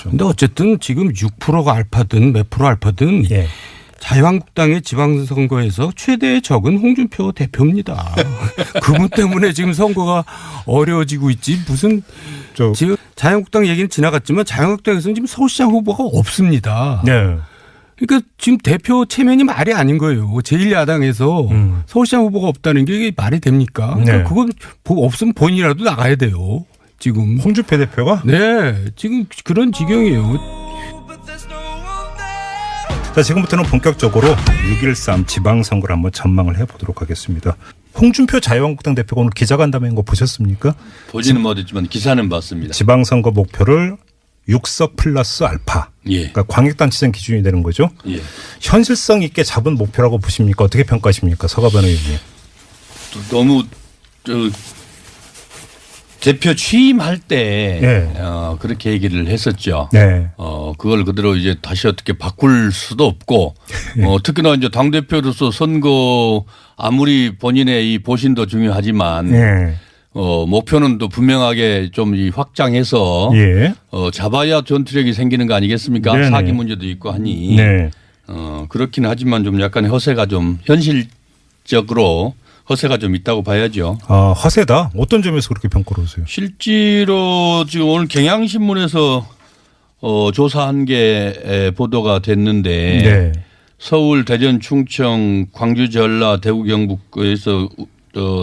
근데 어쨌든 지금 6%가 알파든 몇 프로 알파든 예. 자유한국당의 지방선거에서 최대의 적은 홍준표 대표입니다. 그분 때문에 지금 선거가 어려워지고 있지 무슨 지금 자유한국당 얘기는 지나갔지만 자유한국당에서는 지금 서울시장 후보가 없습니다. 네. 그러니까 지금 대표 체면이 말이 아닌 거예요. 제1야당에서 서울시장 후보가 없다는 게 이게 말이 됩니까? 그러니까 네. 그건 없으면 본인이라도 나가야 돼요. 지금. 홍준표 대표가? 네. 지금 그런 지경이에요. 자, 지금부터는 본격적으로 6.13 지방선거를 한번 전망을 해보도록 하겠습니다. 홍준표 자유한국당 대표가 오늘 기자간담회인 거 보셨습니까? 보지는 못했지만 기사는 봤습니다. 지방선거 목표를 6석 플러스 알파. 예. 그러니까 광역단체장 기준이 되는 거죠. 예. 현실성 있게 잡은 목표라고 보십니까? 어떻게 평가하십니까? 서가번 의원님. 너무 대표 취임할 때 네. 그렇게 얘기를 했었죠. 네. 그걸 그대로 이제 다시 어떻게 바꿀 수도 없고 특히나 이제 당 대표로서 선거 아무리 본인의 이 보신도 중요하지만 네. 목표는 또 분명하게 좀 확장해서 예. 잡아야 전투력이 생기는 거 아니겠습니까? 네네. 사기 문제도 있고 하니 네. 그렇긴 하지만 좀 약간 허세가 좀 현실적으로 허세가 좀 있다고 봐야죠. 아, 허세다. 어떤 점에서 그렇게 평가를 하세요? 실제로 지금 오늘 경향신문에서 조사한 게 보도가 됐는데 네. 서울, 대전, 충청, 광주, 전라, 대구, 경북에서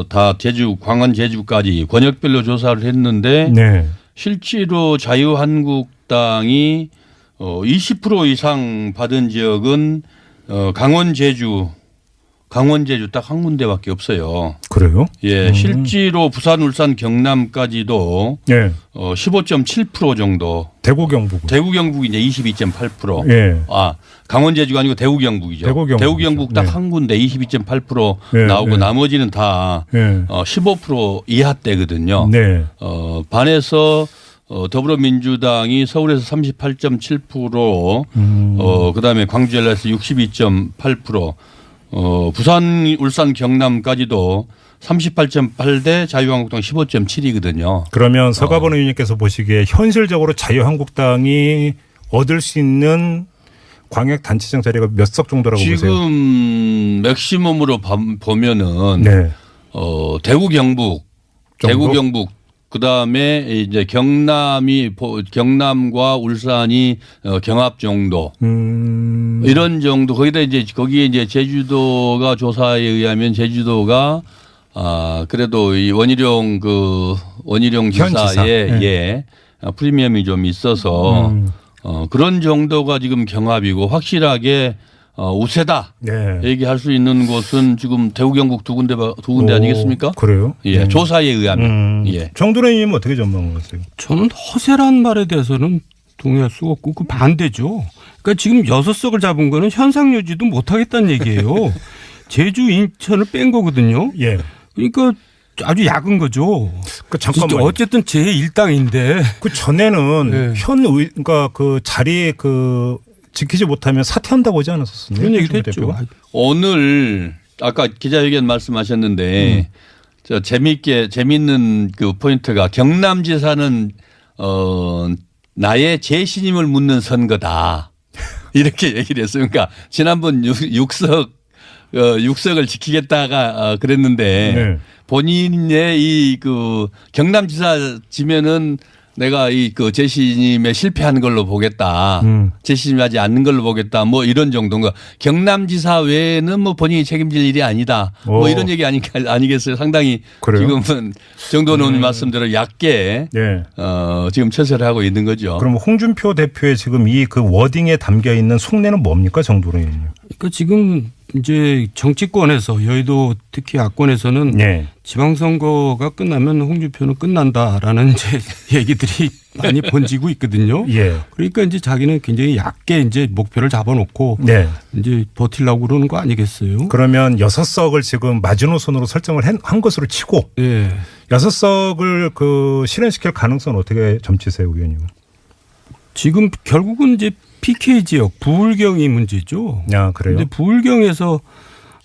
다 제주, 광원, 제주까지 권역별로 조사를 했는데 네. 실제로 자유한국당이 20% 이상 받은 지역은 강원, 제주 딱 한 군데밖에 없어요. 그래요? 예, 실제로 부산, 울산, 경남까지도 예. 15.7% 정도. 대구 경북. 대구 경북이 이제 22.8%. 예. 강원 제주가 아니고 대구 경북이죠. 대구 경북이죠. 딱 네. 한 군데 22.8% 네, 나오고 네. 나머지는 다 네. 15% 이하대거든요. 네. 반해서 더불어민주당이 서울에서 38.7%, 그다음에 광주 전라에서 62.8%, 부산, 울산, 경남까지도 38.8대 자유한국당 15.7이거든요. 그러면 서가번 의원님께서 보시기에 현실적으로 자유한국당이 얻을 수 있는 광역단체장 자리가 몇 석 정도라고 보세요? 지금 맥시멈으로 보면은 네. 대구 경북, 그다음에 이제 경남과 울산이 경합 정도. 이런 정도. 거기에 이제 제주도가 조사에 의하면 제주도가 그래도 이 원희룡 지사의 네. 프리미엄이 좀 있어서 그런 정도가 지금 경합이고 확실하게 우세다. 네. 얘기할 수 있는 곳은 지금 대구 경북 두 군데 아니겠습니까? 그래요? 예, 조사에 의하면. 예. 정도래 님은 어떻게 전망하세요? 저는 허세란 말에 대해서는 동의할 수가 없고 그 반대죠. 그러니까 지금 6석을 잡은 거는 현상 유지도 못하겠다는 얘기예요. 제주, 인천을 뺀 거거든요. 예. 그러니까 아주 약은 거죠. 잠깐만. 어쨌든 제1당인데. 그 전에는 네. 그러니까 그 자리에 지키지 못하면 사퇴한다고 하지 않았었어요? 그런 얘기도 했죠. 오늘 아까 기자회견 말씀하셨는데 재미있는 그 포인트가 경남지사는 나의 재신임을 묻는 선거다. 이렇게 얘기를 했어요. 그러니까 지난번 6석을 지키겠다가 그랬는데 네. 본인의 이 경남지사 지면은 내가 재신임에 실패한 걸로 보겠다. 재신임하지 않는 걸로 보겠다. 뭐 이런 정도인가. 경남지사 외에는 뭐 본인이 책임질 일이 아니다. 뭐 이런 얘기 아니겠어요. 상당히 그래요? 지금은 정도원 의원님 말씀대로 얕게 네. 지금 처세를 하고 있는 거죠. 그럼 홍준표 대표의 지금 이 그 워딩에 담겨 있는 속내는 뭡니까, 정도래 의원님? 그러니까 지금 이제 정치권에서 여의도 특히 야권에서는 네. 지방선거가 끝나면 홍준표는 끝난다라는 이제 얘기들이 많이 번지고 있거든요. 예. 그러니까 이제 자기는 굉장히 얕게 이제 목표를 잡아놓고 네. 이제 버틸라고 그러는 거 아니겠어요? 그러면 6석을 지금 마지노선으로 설정을 한 것으로 치고 예. 6석을 실현시킬 가능성은 어떻게 점치세요, 의원님? 지금 결국은 이제 PK 지역 부울경이 문제죠. 아, 그래요? 근데 부울경에서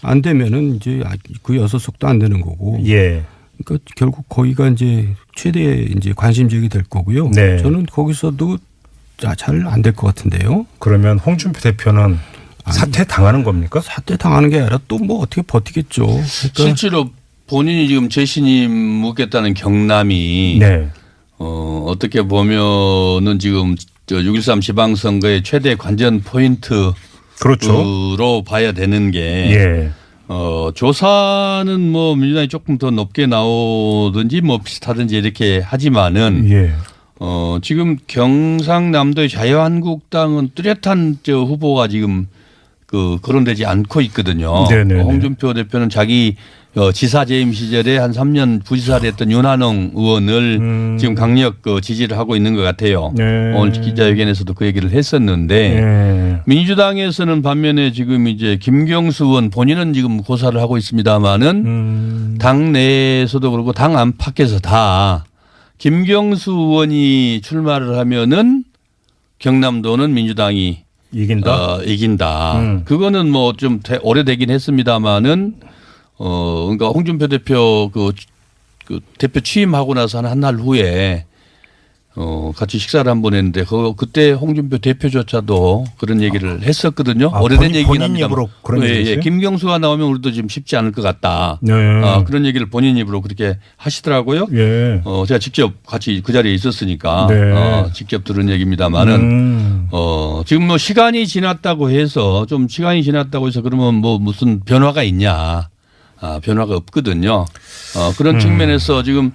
안 되면은 이제 그 6석도 안 되는 거고. 예. 그러니까 결국 거기가 이제 최대 이제 관심 지역이 될 거고요. 네. 저는 거기서도 잘 안 될 것 같은데요. 그러면 홍준표 대표는 사퇴 당하는 겁니까? 사퇴 당하는 게 아니라 또 뭐 어떻게 버티겠죠. 그러니까 실제로 본인이 지금 재신임 묻겠다는 경남이 네. 어떻게 보면은 지금 6.13 지방선거의 최대 관전 포인트로 그렇죠. 봐야 되는 게 예. 조사는 뭐 민주당이 조금 더 높게 나오든지 뭐 비슷하든지 이렇게 하지만은 예. 지금 경상남도의 자유한국당은 뚜렷한 후보가 지금 거론되지 않고 있거든요. 네네네. 홍준표 대표는 자기 지사 재임 시절에 한 3년 부지사를 했던 윤한홍 의원을 지금 강력 지지를 하고 있는 것 같아요. 네. 오늘 기자회견에서도 그 얘기를 했었는데 네. 민주당에서는 반면에 지금 이제 김경수 의원 본인은 지금 고사를 하고 있습니다마는 당 내에서도 그렇고 당 안팎에서 다 김경수 의원이 출마를 하면은 경남도는 민주당이 이긴다. 그거는 뭐 좀 오래되긴 했습니다마는 그러니까 홍준표 대표 그 대표 취임하고 나서 한 달 후에 같이 식사를 한번 했는데 그때 홍준표 대표조차도 그런 얘기를 했었거든요. 오래된 얘기긴 합니다. 입으로 그런 얘기였어요? 김경수가 나오면 우리도 지금 쉽지 않을 것 같다. 네. 그런 얘기를 본인 입으로 그렇게 하시더라고요. 예. 제가 직접 같이 그 자리에 있었으니까 네. 직접 들은 얘기입니다만은 지금 뭐 시간이 지났다고 해서 그러면 뭐 무슨 변화가 있냐? 변화가 없거든요. 그런 측면에서 지금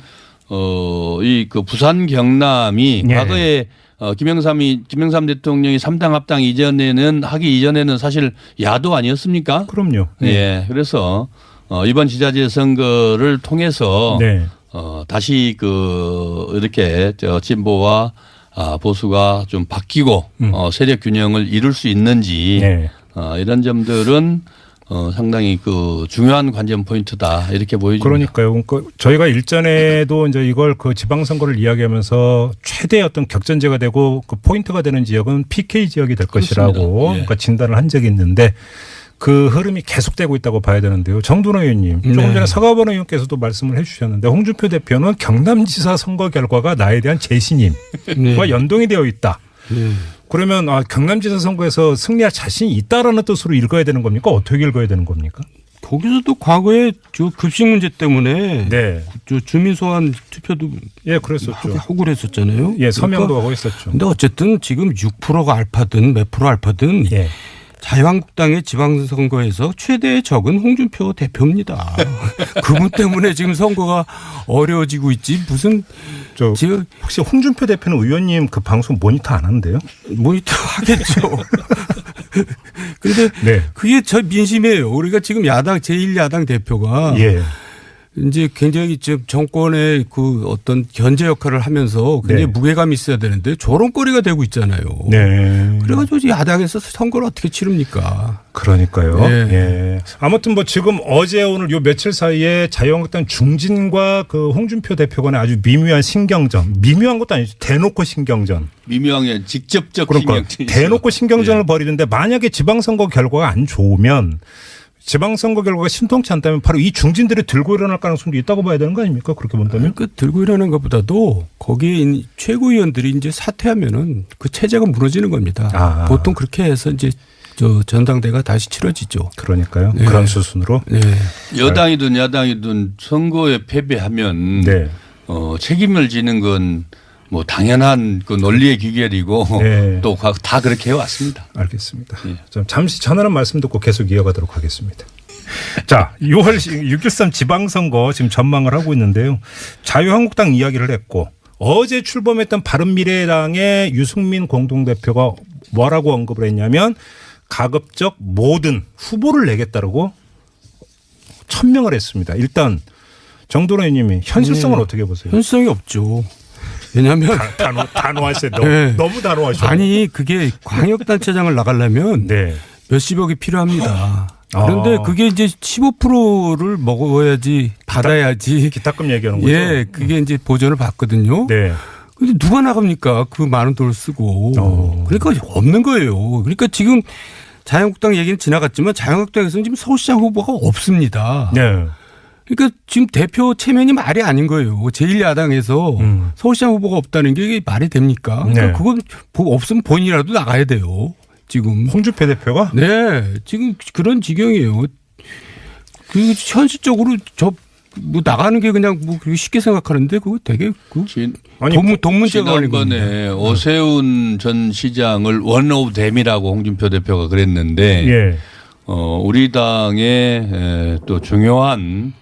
그 부산 경남이 예. 과거에 김영삼 대통령이 3당 합당 하기 이전에는 사실 야도 아니었습니까? 그럼요. 예. 그래서 이번 지자체 선거를 통해서 네. 다시 이렇게 진보와 보수가 좀 바뀌고 세력 균형을 이룰 수 있는지 네. 이런 점들은 상당히 중요한 관전 포인트다 이렇게 보여집니다. 그러니까요. 그러니까 저희가 일전에도 이제 이걸 지방선거를 이야기하면서 최대 어떤 격전제가 되고 포인트가 되는 지역은 PK 지역이 될 그렇습니다. 것이라고 예. 그러니까 진단을 한 적이 있는데 그 흐름이 계속되고 있다고 봐야 되는데요. 정돈호 의원님 조금 전에 서가번 의원께서도 말씀을 해 주셨는데 홍준표 대표는 경남지사 선거 결과가 나에 대한 재신임과 연동이 되어 있다. 그러면 경남지사 선거에서 승리할 자신이 있다라는 뜻으로 읽어야 되는 겁니까? 어떻게 읽어야 되는 겁니까? 거기서도 과거에 급식 문제 때문에 네. 주민 소환 투표도 그랬었죠. 하고 그랬었잖아요. 예, 서명도 하고 있었죠. 근데 어쨌든 지금 6%가 알파든 몇 프로 알파든 예. 자유한국당의 지방선거에서 최대의 적은 홍준표 대표입니다. 그분 때문에 지금 선거가 어려워지고 있지 무슨 지금 혹시 홍준표 대표는 의원님 그 방송 모니터 안 하는데요? 모니터 하겠죠. 근데 네. 그게 저 민심이에요. 우리가 지금 제1야당 대표가 예. 이제 굉장히 지금 정권의 어떤 견제 역할을 하면서 굉장히 네. 무게감이 있어야 되는데 조롱거리가 되고 있잖아요. 네. 그래가지고 야당에서 선거를 어떻게 치릅니까? 그러니까요. 네. 예. 아무튼 지금 어제 오늘 요 며칠 사이에 자유한국당 중진과 홍준표 대표 간의 아주 미묘한 신경전, 미묘한 것도 아니죠. 대놓고 신경전. 미묘하게 직접적 그러니까 신경전이죠. 대놓고 신경전을 벌이는데 만약에 지방선거 결과가 안 좋으면 지방선거 결과가 신통치 않다면 바로 이 중진들이 들고 일어날 가능성도 있다고 봐야 되는 거 아닙니까? 그렇게 본다면? 들고 일어나는 것보다도 거기에 있는 최고위원들이 이제 사퇴하면은 그 체제가 무너지는 겁니다. 보통 그렇게 해서 이제 전당대가 다시 치러지죠. 그러니까요. 네. 그런 수순으로. 네. 여당이든 야당이든 선거에 패배하면 네. 책임을 지는 건 뭐 당연한 논리의 귀결이고 네. 또 다 그렇게 해왔습니다. 알겠습니다. 예. 잠시 전하는 말씀 듣고 계속 이어가도록 하겠습니다. 자, 6월 6.13 지방선거 지금 전망을 하고 있는데요. 자유한국당 이야기를 했고 어제 출범했던 바른미래당의 유승민 공동대표가 뭐라고 언급을 했냐면 가급적 모든 후보를 내겠다고 천명을 했습니다. 일단 정돈호 의원님이 현실성을 어떻게 보세요? 현실성이 없죠. 왜냐하면 단호하세요. 네. 너무 단호하셔. 아니 그게 광역단체장을 나가려면 네. 몇십억이 필요합니다. 그런데 그게 이제 15%를 먹어야지 받아야지. 기타금 얘기하는 거죠? 예, 그게 이제 보전을 받거든요. 네. 근데 누가 나갑니까? 그 많은 돈을 쓰고. 그러니까 없는 거예요. 그러니까 지금 자유한국당 얘기는 지나갔지만 자유한국당에서는 지금 서울시장 후보가 없습니다. 네. 그러니까 지금 대표 체면이 말이 아닌 거예요. 제1야당에서 서울시장 후보가 없다는 게 이게 말이 됩니까? 그러니까 네. 그건 없으면 본인이라도 나가야 돼요. 지금. 홍준표 대표가? 네. 지금 그런 지경이에요. 그 현실적으로 뭐 나가는 게 그냥 뭐 그렇게 쉽게 생각하는데 그거 되게 돈 문제가 걸린 겁니다. 지난번에 오세훈 전 시장을 원 오브 댐이라고 홍준표 대표가 그랬는데 예. 우리 당의 또 중요한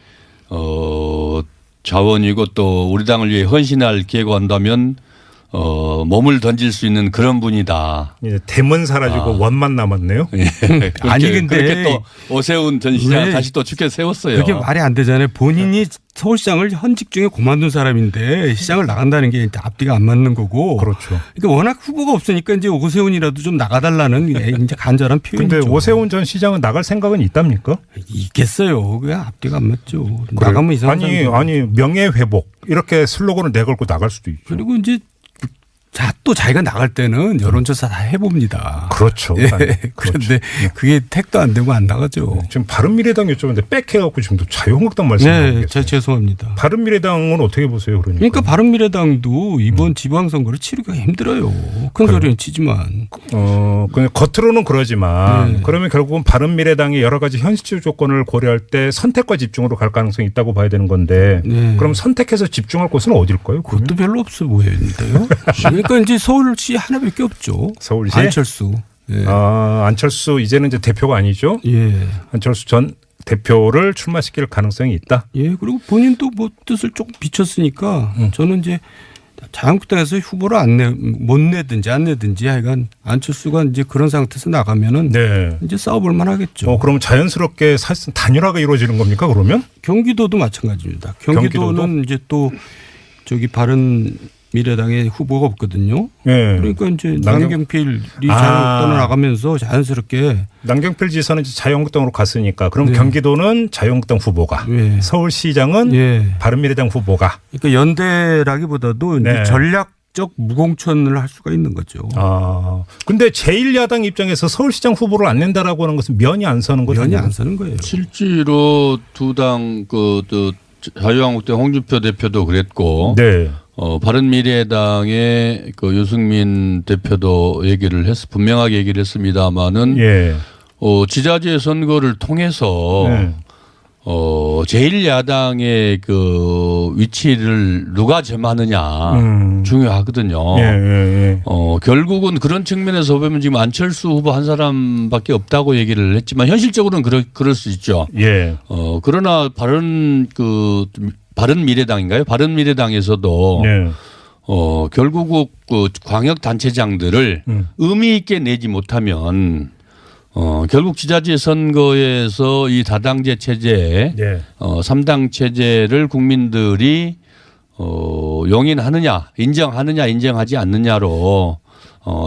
자원이고 또 우리 당을 위해 헌신할 기회가 온다면 몸을 던질 수 있는 그런 분이다. 이제 댐은 사라지고 원만 남았네요. 예. 아니, 근데 그렇게 또 오세훈 전 시장 왜 다시 또 축해 세웠어요. 그게 말이 안 되잖아요. 본인이 서울시장을 현직 중에 그만둔 사람인데 시장을 나간다는 게 앞뒤가 안 맞는 거고. 그렇죠. 그러니까 워낙 후보가 없으니까 이제 오세훈이라도 좀 나가달라는 이제 간절한 표현이죠. 근데 오세훈 전 시장은 나갈 생각은 있답니까? 있겠어요. 그게 앞뒤가 안 맞죠. 나가면 이상한 아니 명예 회복 이렇게 슬로건을 내걸고 나갈 수도 있죠. 그리고 이제 또 자기가 나갈 때는 여론조사 다 해봅니다. 그렇죠. 예. 그렇죠. 그런데 그게 택도 안 되고 안 나가죠. 지금 바른미래당 여쭤봤는데 빽해갖고 지금 또 자유한국당 말씀하셨어요. 네, 죄송합니다. 바른미래당은 어떻게 보세요? 그러니까 바른미래당도 이번 지방선거를 치르기가 힘들어요. 큰 소리는 치지만. 그냥 겉으로는 그러지만 그러면 결국은 바른미래당이 여러 가지 현실적 조건을 고려할 때 선택과 집중으로 갈 가능성이 있다고 봐야 되는 건데 그럼 선택해서 집중할 곳은 어딜까요? 그것도 별로 없어 보이는데요. 그러니까 이제 서울시 하나밖에 없죠. 서울시? 안철수. 예. 안철수 이제는 이제 대표가 아니죠. 예. 안철수 전 대표를 출마시킬 가능성이 있다. 예. 그리고 본인도 뭐 뜻을 조금 비쳤으니까 저는 이제 자유한국당에서 후보를 못 내든지 안 내든지 하여간 안철수가 이제 그런 상태에서 나가면은 이제 싸워볼 만하겠죠. 그럼 자연스럽게 사실상 단일화가 이루어지는 겁니까? 그러면? 경기도도 마찬가지입니다. 경기도는 이제 또 저기 바른 미래당의 후보가 없거든요. 네. 그러니까 이제 남경필이 자유한국당으로 나가면서 자연스럽게 남경필 지사는 이제 자유한국당으로 갔으니까 그럼 경기도는 자유한국당 후보가 서울시장은 바른미래당 후보가. 그러니까 연대라기보다도 이제 전략적 무공천을 할 수가 있는 거죠. 근데 제1야당 입장에서 서울시장 후보를 안 낸다라고 하는 것은 면이 안 서는 거죠. 면이 안 서는 거예요. 실제로 두 당 자유한국당 홍준표 대표도 그랬고 바른미래당의 그 유승민 대표도 분명하게 얘기를 했습니다마는 지자체 선거를 통해서 제1야당의 그 위치를 누가 점하느냐 중요하거든요. 결국은 그런 측면에서 보면 지금 안철수 후보 한 사람밖에 없다고 얘기를 했지만 현실적으로는 그럴 수 있죠. 그러나 바른미래당인가요? 바른미래당에서도 결국 그 광역단체장들을 의미 있게 내지 못하면 결국 지자체 선거에서 이 다당제 체제, 3당 체제를 국민들이 용인하느냐, 인정하느냐, 인정하지 않느냐로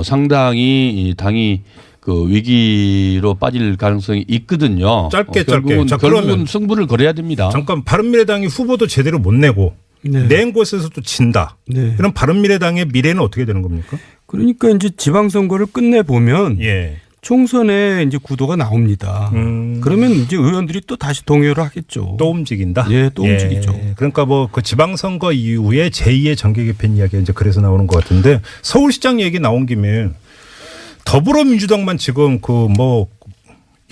상당히 이 당이 그 위기로 빠질 가능성이 있거든요. 결국은 승부를 걸어야 됩니다. 잠깐 바른미래당이 후보도 제대로 못 내고 낸 곳에서 또 진다. 그럼 바른미래당의 미래는 어떻게 되는 겁니까? 그러니까 이제 지방선거를 끝내 보면 총선에 이제 구도가 나옵니다. 그러면 이제 의원들이 또 다시 동요를 하겠죠. 또 움직인다. 또 움직이죠. 그러니까 뭐 그 지방선거 이후에 제2의 정계 개편 이야기가 이제 그래서 나오는 것 같은데 서울시장 얘기 나온 김에 더불어민주당만 지금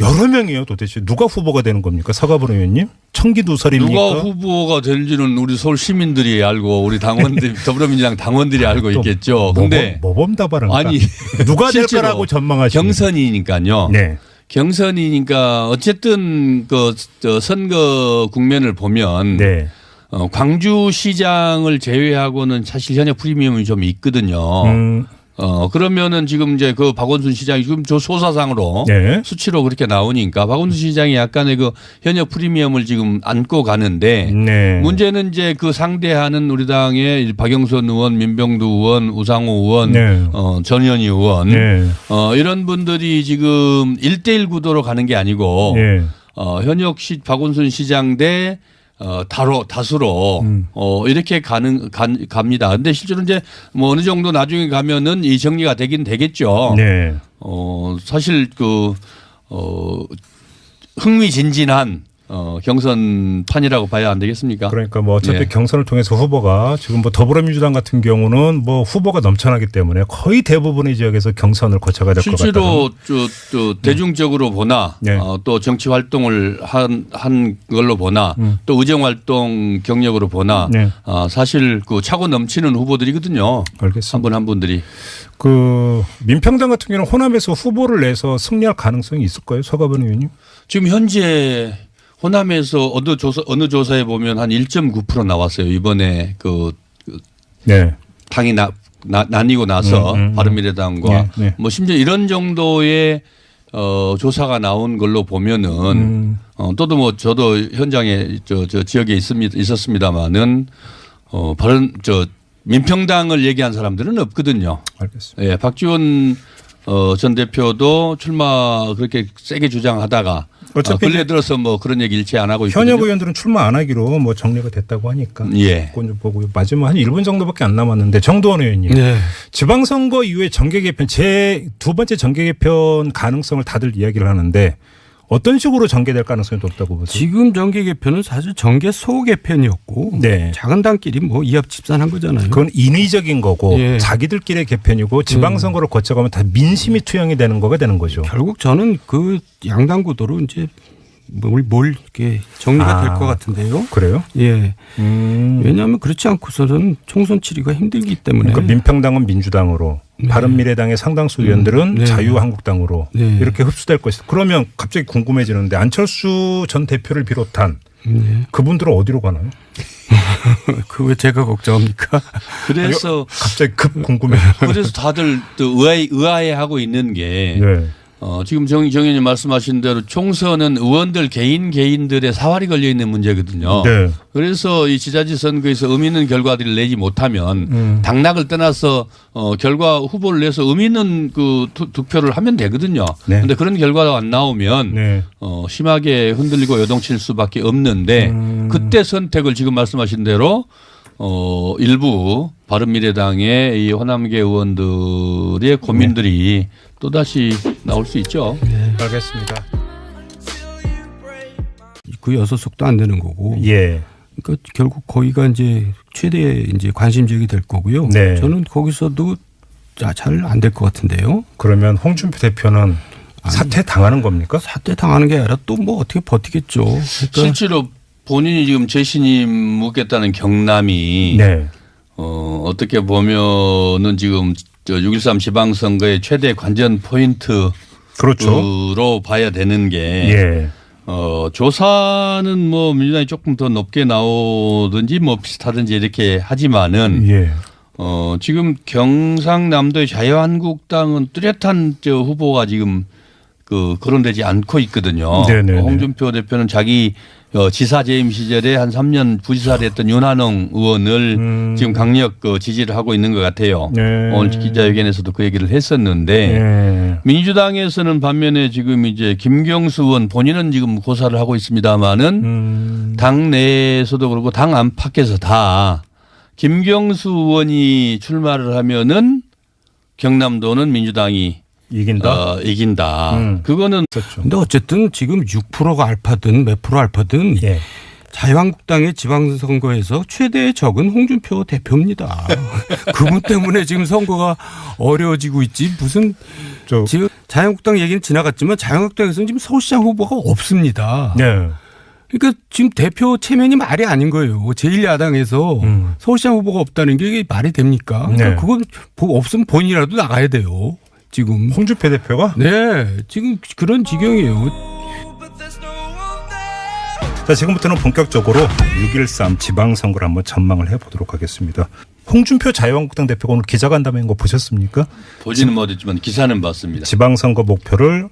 여러 명이에요. 도대체 누가 후보가 되는 겁니까? 서가분 의원님? 청기누설입니까? 누가 후보가 될지는 우리 서울 시민들이 알고 우리 당원들 더불어민주당 당원들이 알고 있겠죠. 근데 모범답안을 아니 누가 될 거라고 전망하시는 경선이니까요. 경선이니까 어쨌든 선거 국면을 보면 광주시장을 제외하고는 사실 현역 프리미엄이 좀 있거든요. 그러면은 지금 이제 그 박원순 시장이 지금 저 소사상으로 수치로 그렇게 나오니까 박원순 시장이 약간의 그 현역 프리미엄을 지금 안고 가는데 문제는 이제 그 상대하는 우리 당의 박영선 의원, 민병두 의원, 우상호 의원, 전현희 의원 이런 분들이 지금 1대1 구도로 가는 게 아니고 현역 박원순 시장 대 다수로 이렇게 갑니다. 근데 실제로 이제 뭐 어느 정도 나중에 가면은 이 정리가 되긴 되겠죠. 사실 흥미진진한 경선판이라고 봐야 안 되겠습니까? 그러니까 뭐 어차피 네. 경선을 통해서 후보가 지금 뭐 더불어민주당 같은 경우는 뭐 후보가 넘쳐나기 때문에 거의 대부분의 지역에서 경선을 거쳐가야 될 것 같다. 실제로 저 대중적으로 보나 네. 또 정치 활동을 한 걸로 보나 또 의정 활동 경력으로 보나 네. 사실 그 차고 넘치는 후보들이거든요. 알겠습니다. 한 분 한 분들이. 그 민평당 같은 경우는 호남에서 후보를 내서 승리할 가능성이 있을까요, 서가번 의원님? 지금 현재 호남에서 어느 조사에 보면 한 1.9% 나왔어요. 이번에 네. 당이 나뉘고 나서 바른미래당과 네, 네. 뭐 심지어 이런 정도의 조사가 나온 걸로 보면은 또도 뭐 저도 현장에 저 지역에 있었습니다마는 민평당을 얘기한 사람들은 없거든요. 알겠습니다. 예, 박지원 전 대표도 출마 그렇게 세게 주장하다가 어차피 근래 들어서 뭐 그런 얘기 일체 안 하고 있거든요. 현역 의원들은 출마 안 하기로 뭐 정리가 됐다고 하니까. 예. 그건 좀 보고 마지막 한 1분 정도밖에 안 남았는데 정도원 의원님. 네. 지방선거 이후에 정계 개편 제 두 번째 정계 개편 가능성을 다들 이야기를 하는데 어떤 식으로 전개될 가능성이 높다고 보세요? 지금 정계 개편은 사실 정계 소 개편이었고 네. 작은 당끼리 뭐 이합집산한 거잖아요. 그건 인위적인 거고 예. 자기들끼리의 개편이고 지방선거를 거쳐가면 다 민심이 투영이 되는 거가 되는 거죠. 결국 저는 그 양당 구도로 이제 뭘 이렇게 정리가 될 것 같은데요. 그래요? 예. 왜냐하면 그렇지 않고서는 총선 치기가 힘들기 때문에. 그러니까 민평당은 민주당으로 네. 바른미래당의 상당수 의원들은 네. 자유한국당으로 네. 이렇게 흡수될 것이다. 그러면 갑자기 궁금해지는데 안철수 전 대표를 비롯한 네. 그분들은 어디로 가나요? 그 왜 제가 걱정합니까? 그래서 갑자기 급 궁금해요. 그래서 다들 또 의아해하고 있는 게 네. 지금 정 의원님 말씀하신 대로 총선은 의원들 개인들의 사활이 걸려 있는 문제거든요. 네. 그래서 이 지자체 선거에서 의미 있는 결과들을 내지 못하면 당락을 떠나서 결과 후보를 내서 의미 있는 그 득표를 하면 되거든요. 그런데 네. 그런 결과가 안 나오면 네. 심하게 흔들리고 요동칠 수밖에 없는데 그때 선택을 지금 말씀하신 대로 일부 바른미래당의 이 호남계 의원들의 고민들이 또다시 나올 수 있죠. 알겠습니다. 그 6석도 안 되는 거고. 예. 그러니까 결국 거기가 이제 최대 이제 관심 지역이 될 거고요. 네. 저는 거기서도 잘 안 될 것 같은데요. 그러면 홍준표 대표는 사퇴 당하는 겁니까? 사퇴 당하는 게 아니라 또 뭐 어떻게 버티겠죠. 그러니까 실제로 본인이 지금 재신임 묻겠다는 경남이 네. 어떻게 보면은 지금 6.13 지방선거의 최대 관전 포인트로 그렇죠. 봐야 되는 게 예. 조사는 뭐 민주당이 조금 더 높게 나오든지 뭐 비슷하든지 이렇게 하지만은 예. 지금 경상남도의 자유한국당은 뚜렷한 후보가 지금 거론되지 않고 있거든요. 네네네. 홍준표 대표는 자기 지사 재임 시절에 한 3년 부지사를 했던 윤한홍 의원을 지금 강력 지지를 하고 있는 것 같아요. 네. 오늘 기자회견에서도 그 얘기를 했었는데 예. 민주당에서는 반면에 지금 이제 김경수 의원 본인은 지금 고사를 하고 있습니다마는 당 내에서도 그렇고 당 안팎에서 다 김경수 의원이 출마를 하면은 경남도는 민주당이 이긴다. 그거는 그렇죠. 근데 어쨌든 지금 6%가 알파든 몇 프로 알파든 예. 자유한국당의 지방선거에서 최대의 적은 홍준표 대표입니다. 그분 때문에 지금 선거가 어려워지고 있지 무슨 지금 자유한국당 얘기는 지나갔지만 자유한국당에서는 지금 서울시장 후보가 없습니다. 네. 그러니까 지금 대표 체면이 말이 아닌 거예요. 제1야당에서 서울시장 후보가 없다는 게 이게 말이 됩니까? 그러니까 네. 그건 없으면 본인이라도 나가야 돼요. 지금. 홍준표 대표가? 네. 지금 그런 지경이에요. 자, 지금부터는 본격적으로 6.13 지방선거를 한번 전망을 해보도록 하겠습니다. 홍준표 자유한국당 대표가 오늘 기자간담회인 거 보셨습니까? 보지는 못했지만 기사는 봤습니다. 지방선거 목표를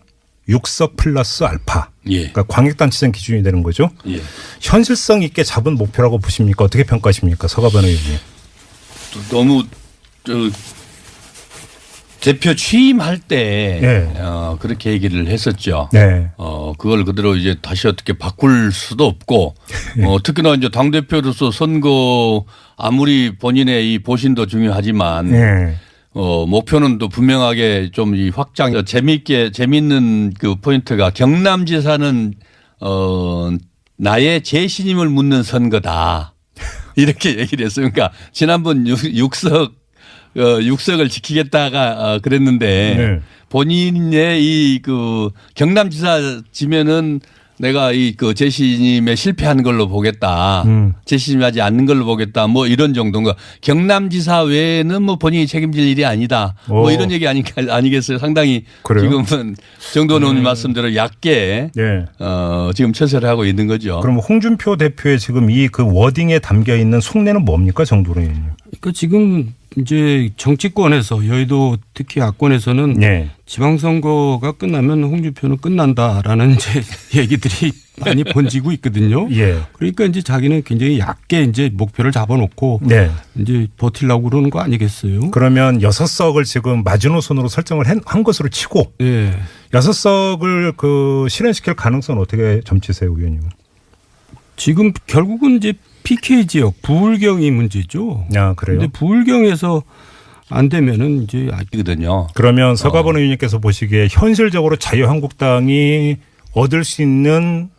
6석 플러스 알파. 예. 그러니까 광역단체장 기준이 되는 거죠. 예. 현실성 있게 잡은 목표라고 보십니까? 어떻게 평가하십니까? 서가번 의원님. 너무 대표 취임할 때 네. 그렇게 얘기를 했었죠. 네. 그걸 그대로 이제 다시 어떻게 바꿀 수도 없고 특히나 이제 당 대표로서 선거 아무리 본인의 이 보신도 중요하지만 네. 목표는 또 분명하게 좀 이 재미있는 그 포인트가 경남지사는 나의 재신임을 묻는 선거다. 이렇게 얘기를 했어요. 그러니까 지난번 육석을 지키겠다가 그랬는데 네. 본인의 이 그 경남지사 지면은 내가 이 그 재신임에 실패한 걸로 보겠다. 재신임하지 않는 걸로 보겠다. 뭐 이런 정도인가. 경남지사 외에는 뭐 본인이 책임질 일이 아니다. 뭐 이런 얘기 아니겠어요. 상당히 그래요? 지금은 정도는 말씀대로 얕게 네. 지금 처세를 하고 있는 거죠. 그럼 홍준표 대표의 지금 이 그 워딩에 담겨 있는 속내는 뭡니까, 정도는 의원님? 그러니까 지금 이제 정치권에서 여의도 특히 야권에서는 네. 지방선거가 끝나면 홍준표는 끝난다라는 이제 얘기들이 많이 번지고 있거든요. 예. 그러니까 이제 자기는 굉장히 얕게 이제 목표를 잡아놓고 네. 이제 버틸라고 그러는 거 아니겠어요? 그러면 6석을 지금 마지노선으로 설정을 한 것으로 치고 예. 6석을 그 실현시킬 가능성은 어떻게 점치세요, 의원님? 지금 결국은 이제 PK 지역 부울경이 문제죠. 아, 그래요? 근데 부울경에서 안 되면은 이제 거든요. 그러면 서가번 의원님께서 보시기에 현실적으로 자유한국당이 얻을 수 있는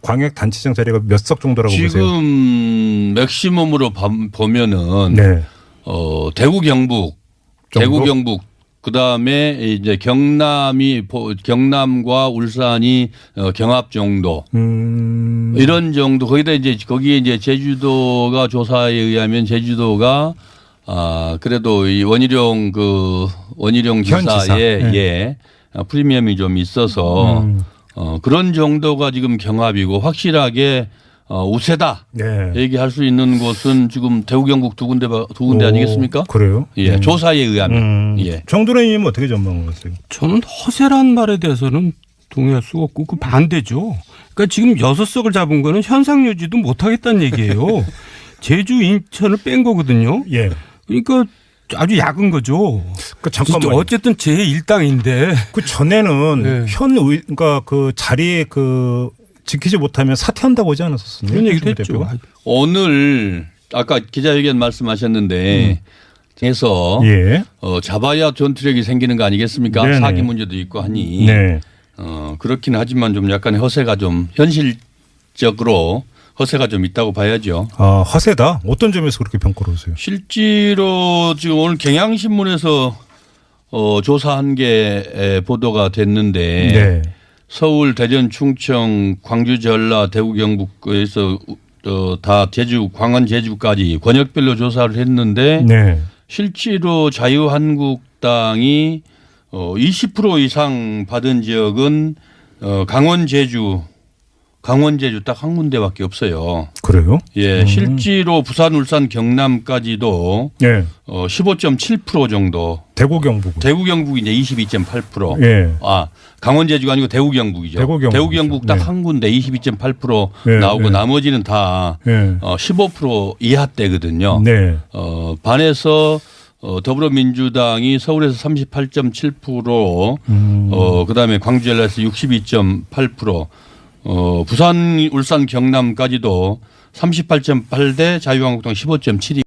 광역단체장 자리가 몇 석 정도라고 보세요? 지금 맥시멈으로 보면은 네. 대구 경북, 정도? 대구 경북 그다음에 이제 경남과 울산이 경합 정도 이런 정도 거기다 이제 거기에 이제 제주도가 조사에 의하면 제주도가 그래도 이 원희룡 지사의 네. 프리미엄이 좀 있어서 그런 정도가 지금 경합이고 확실하게 우세다 네. 얘기할 수 있는 곳은 지금 대구 경북 두 군데 아니겠습니까? 그래요? 예, 조사에 의하면. 예. 정도ren 의원님은 어떻게 전망하세요? 저는 허세란 말에 대해서는 동의할 수가 없고 그 반대죠. 그러니까 지금 6석을 잡은 거는 현상 유지도 못 하겠다는 얘기예요. 제주, 인천을 뺀 거거든요. 예. 그러니까 아주 약은 거죠. 그 잠깐만. 어쨌든 제1당인데. 그 전에는 네. 그러니까 그 자리에 그 지키지 못하면 사퇴한다고 하지 않았었어요? 그런 얘기도 했죠. 오늘 아까 기자회견 말씀하셨는데 해서 예. 잡아야 전투력이 생기는 거 아니겠습니까? 네네. 사기 문제도 있고 하니 네. 그렇긴 하지만 좀 약간 허세가 좀 현실적으로 허세가 좀 있다고 봐야죠. 아, 허세다. 어떤 점에서 그렇게 평가를 하세요? 실제로 지금 오늘 경향신문에서 조사한 게 보도가 됐는데 네. 서울, 대전, 충청, 광주, 전라, 대구, 경북에서 다 제주, 광안, 제주까지 권역별로 조사를 했는데 네. 실제로 자유한국당이 20% 이상 받은 지역은 강원, 제주 딱 한 군데밖에 없어요. 그래요? 예, 실제로 부산, 울산, 경남까지도 네. 15.7% 정도. 대구 경북. 대구 경북이 이제 22.8%. 예. 강원 제주가 아니고 대구 경북이죠. 대구 경북이죠. 딱 네. 한 군데 22.8% 네, 나오고 네. 나머지는 다 네. 15% 이하대거든요. 네. 반해서 더불어민주당이 서울에서 38.7%, 그다음에 광주 전라에서 62.8%, 부산, 울산, 경남까지도 38.8대 자유한국당 15.7이